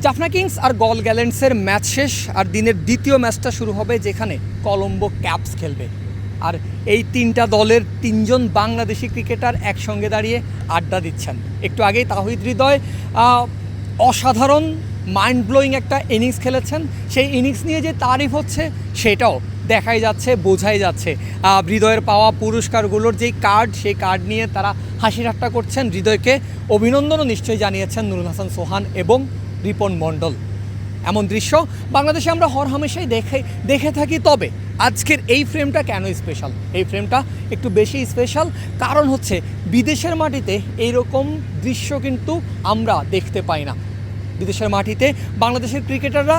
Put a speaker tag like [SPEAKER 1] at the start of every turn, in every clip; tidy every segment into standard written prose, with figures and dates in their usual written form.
[SPEAKER 1] Jaffna Kings আর গল গ্যালেন্টসের match শেষ, আর দিনের দ্বিতীয় ম্যাচটা শুরু হবে যেখানে কলম্বো ক্যাপস খেলবে। আর এই তিনটা দলের তিনজন বাংলাদেশি ক্রিকেটার একসঙ্গে দাঁড়িয়ে আড্ডা দিচ্ছেন। একটু আগেই তাহিদ হৃদয় অসাধারণ মাইন্ড ব্লোয়িং একটা ইনিংস খেলেছেন। সেই ইনিংস নিয়ে যে তারিফ হচ্ছে সেটাও দেখাই যাচ্ছে, বোঝাই যাচ্ছে। হৃদয়ের পাওয়া পুরস্কারগুলোর যেই কার্ড, সেই কার্ড নিয়ে তারা হাসি ঠাট্টা করছেন। হৃদয়কে অভিনন্দনও নিশ্চয়ই জানিয়েছেন নুরুল হাসান সোহান এবং রিপন মণ্ডল। এমন দৃশ্য বাংলাদেশে আমরা হরহামেশাই দেখে থাকি। তবে আজকের এই ফ্রেমটা কেন স্পেশাল? এই ফ্রেমটা একটু বেশি স্পেশাল, কারণ হচ্ছে বিদেশের মাটিতে এইরকম দৃশ্য কিন্তু আমরা দেখতে পাই না। বিদেশের মাটিতে বাংলাদেশের ক্রিকেটাররা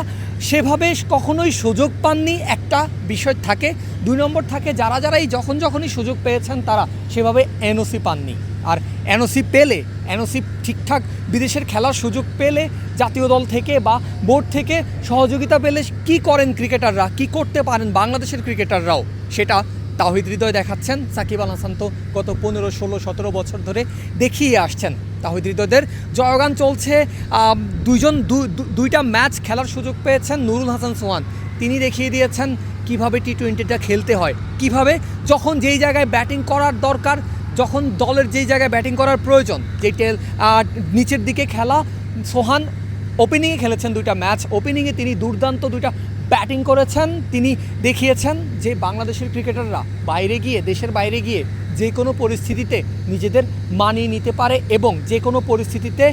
[SPEAKER 1] সেভাবে কখনোই সুযোগ পাননি, একটা বিষয় থাকে। 2 নম্বর থাকে যারাই যখনই সুযোগ পেয়েছেন তারা সেভাবে এনওসি পাননি। আর এনওসি পেলে, এনওসি ঠিকঠাক বিদেশের খেলার সুযোগ পেলে, জাতীয় দল থেকে বা বোর্ড থেকে সহযোগিতা পেলে কি করেন ক্রিকেটাররা, কি করতে পারেন বাংলাদেশের ক্রিকেটাররাও, সেটা তাহিদ হৃদয় দেখাচ্ছেন। সাকিব আল হাসান তো গত 15, 16, 17 বছর ধরে দেখিয়ে আসছেন। তাহিদ হৃদয়দের জয়গান চলছে। দুইটা ম্যাচ খেলার সুযোগ পেয়েছেন নুরুল হাসান সোহান। তিনি দেখিয়ে দিয়েছেন কিভাবে টি-20টা খেলতে হয়, কিভাবে যখন যেই জায়গায় ব্যাটিং করার দরকার, যখন দলের যেই জায়গায় ব্যাটিং করার প্রয়োজন, যে নিচের দিকে খেলা। সোহান ওপেনিংয়ে খেলেছেন 2টা ম্যাচ, ওপেনিংয়ে তিনি দুর্দান্ত 2টা ব্যাটিং করেছেন। তিনি দেখিয়েছেন যে বাংলাদেশের ক্রিকেটাররা দেশের বাইরে গিয়ে যে কোনো পরিস্থিতিতে নিজেদের মানিয়ে নিতে পারে এবং যে কোনো পরিস্থিতিতে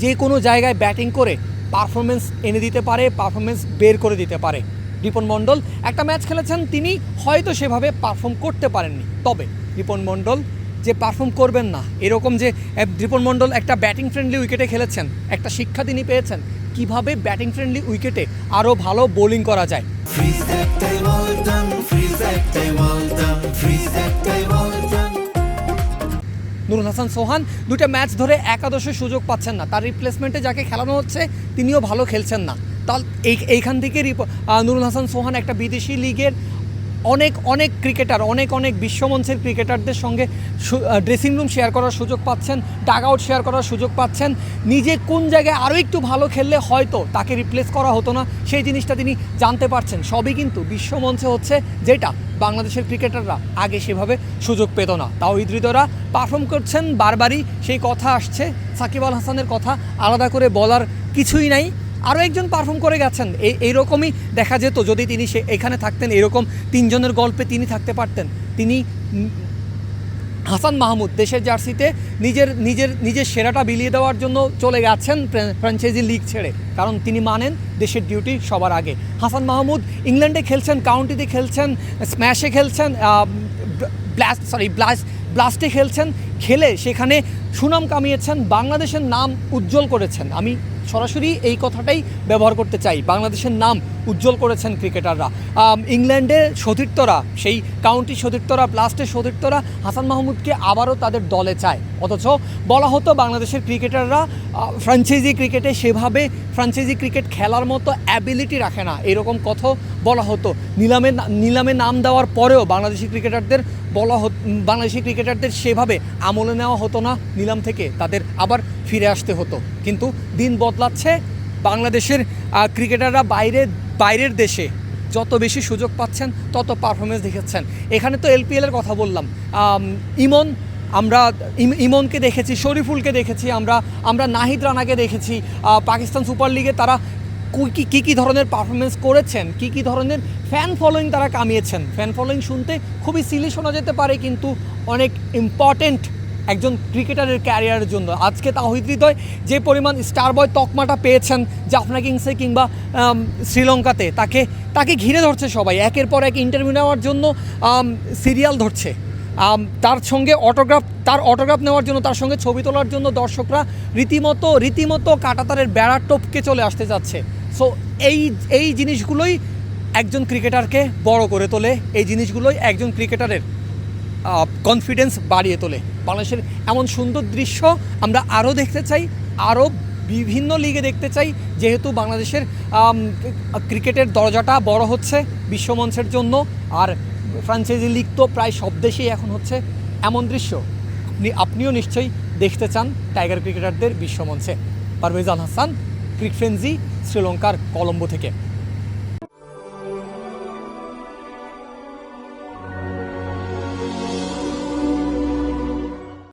[SPEAKER 1] যে কোনো জায়গায় ব্যাটিং করে পারফরমেন্স এনে দিতে পারে, পারফরমেন্স বের করে দিতে পারে। রিপন মণ্ডল একটা ম্যাচ খেলেছেন, তিনি হয়তো সেভাবে পারফর্ম করতে পারেননি। তবে রিপন মণ্ডল যে পারফর্ম করবেন না এরকম, যে রিপন মণ্ডল একটা ব্যাটিং ফ্রেন্ডলি উইকেটে খেলেছেন, একটা শিক্ষা তিনি পেয়েছেন কিভাবে ব্যাটিং ফ্রেন্ডলি উইকেটে আরও ভালো বোলিং করা যায়। নুরুল হাসান সোহান 2টা ম্যাচ ধরে একাদশে সুযোগ পাচ্ছেন না, তার রিপ্লেসমেন্টে যাকে খেলানো হচ্ছে তিনিও ভালো খেলছেন না। তাহলে এইখান থেকে নুরুল হাসান সোহান একটা বিদেশি লিগের অনেক ক্রিকেটার, অনেক বিশ্বমঞ্চের ক্রিকেটারদের সঙ্গে ড্রেসিং রুম শেয়ার করার সুযোগ পাচ্ছেন, ডাগ আউট শেয়ার করার সুযোগ পাচ্ছেন। নিজে কোন জায়গায় আরও একটু ভালো খেললে হয়তো তাকে রিপ্লেস করা হতো না, সেই জিনিসটা তিনি জানতে পারছেন। সবই কিন্তু বিশ্বমঞ্চে হচ্ছে, যেটা বাংলাদেশের ক্রিকেটাররা আগে সেভাবে সুযোগ পেত না। তাও হৃদয়রা পারফর্ম করছেন, বারবারই সেই কথা আসছে। সাকিব আল হাসানের কথা আলাদা করে বলার কিছুই নাই। আরও একজন পারফর্ম করে গেছেন, এইরকমই দেখা যেত যদি তিনি এখানে থাকতেন। এরকম 3 জনের গল্পে তিনি থাকতে পারতেন। তিনি হাসান মাহমুদ দেশের জার্সিতে নিজের সেরাটা বিলিয়ে দেওয়ার জন্য চলে গেছেন ফ্র্যাঞ্চাইজি লিগ ছেড়ে, কারণ তিনি মানেন দেশের ডিউটি সবার আগে। হাসান মাহমুদ ইংল্যান্ডে খেলছেন, কাউন্টিতে খেলছেন, স্ম্যাশে খেলছেন, ব্লাস্টে খেলছেন, খেলে সেখানে সুনাম কামিয়েছেন, বাংলাদেশের নাম উজ্জ্বল করেছেন। আমি সরাসরি এই কথাটাই ব্যবহার করতে চাই, বাংলাদেশের নাম উজ্জ্বল করেছেন ক্রিকেটাররা। ইংল্যান্ডের সতীর্থরা, সেই কাউন্টি সতীর্থরা, ব্লাস্টের সতীর্থরা হাসান মাহমুদকে আবারও তাদের দলে চায়। অথচ বলা হতো বাংলাদেশের ক্রিকেটাররা ফ্র্যাঞ্চাইজি ক্রিকেটে সেভাবে ফ্র্যাঞ্চাইজি ক্রিকেট খেলার মতো অ্যাবিলিটি রাখে না, এরকম কথা বলা হতো। নিলামে নাম দেওয়ার পরেও বাংলাদেশি ক্রিকেটারদের সেভাবে আমলে নেওয়া হতো না, নিলাম থেকে তাদের আবার ফিরে আসতে হতো। কিন্তু দিন বদলাচ্ছে, বাংলাদেশের ক্রিকেটাররা বাইরের দেশে যত বেশি সুযোগ পাচ্ছেন তত পারফরমেন্স দেখাচ্ছেন। এখানে তো এলপিএলের কথা বললাম, ইমনকে দেখেছি, শরীফুলকে দেখেছি, আমরা নাহিদ রানাকে দেখেছি। পাকিস্তান সুপার লিগে তারা কী ধরনের পারফরমেন্স করেছেন, কী ধরনের ফ্যান ফলোয়িং তারা কামিয়েছেন। ফ্যান ফলোয়িং শুনতে খুবই সিলি শোনা যেতে পারে, কিন্তু অনেক ইম্পর্টেন্ট একজন ক্রিকেটারের ক্যারিয়ারের জন্য। আজকে তাহিদ হৃদয় যে পরিমাণ স্টার বয় তকমাটা পেয়েছেন জাফনা কিংসে কিংবা শ্রীলঙ্কাতে, তাকে ঘিরে ধরছে সবাই, একের পর এক ইন্টারভিউ নেওয়ার জন্য সিরিয়াল ধরছে। তার সঙ্গে অটোগ্রাফ নেওয়ার জন্য, তার সঙ্গে ছবি তোলার জন্য দর্শকরা রীতিমতো কাঁটাতারের বেড়া টপকে চলে আসতে যাচ্ছে। সো এই জিনিসগুলোই একজন ক্রিকেটারকে বড় করে তোলে, এই জিনিসগুলোই একজন ক্রিকেটারের কনফিডেন্স বাড়িয়ে তোলে। বাংলাদেশের এমন সুন্দর দৃশ্য আমরা আরও দেখতে চাই, আরও বিভিন্ন লিগে দেখতে চাই, যেহেতু বাংলাদেশের ক্রিকেটের দরজাটা বড় হচ্ছে বিশ্বমঞ্চের জন্য। আর ফ্র্যাঞ্চাইজি লিগ তো প্রায় সব দেশেই এখন হচ্ছে। এমন দৃশ্য আপনিও নিশ্চয়ই দেখতে চান টাইগার ক্রিকেটারদের বিশ্বমঞ্চে। পারভেজ আল হাসান, ক্রিক ফ্রেন্সি, শ্রীলঙ্কার কলম্বো থেকে।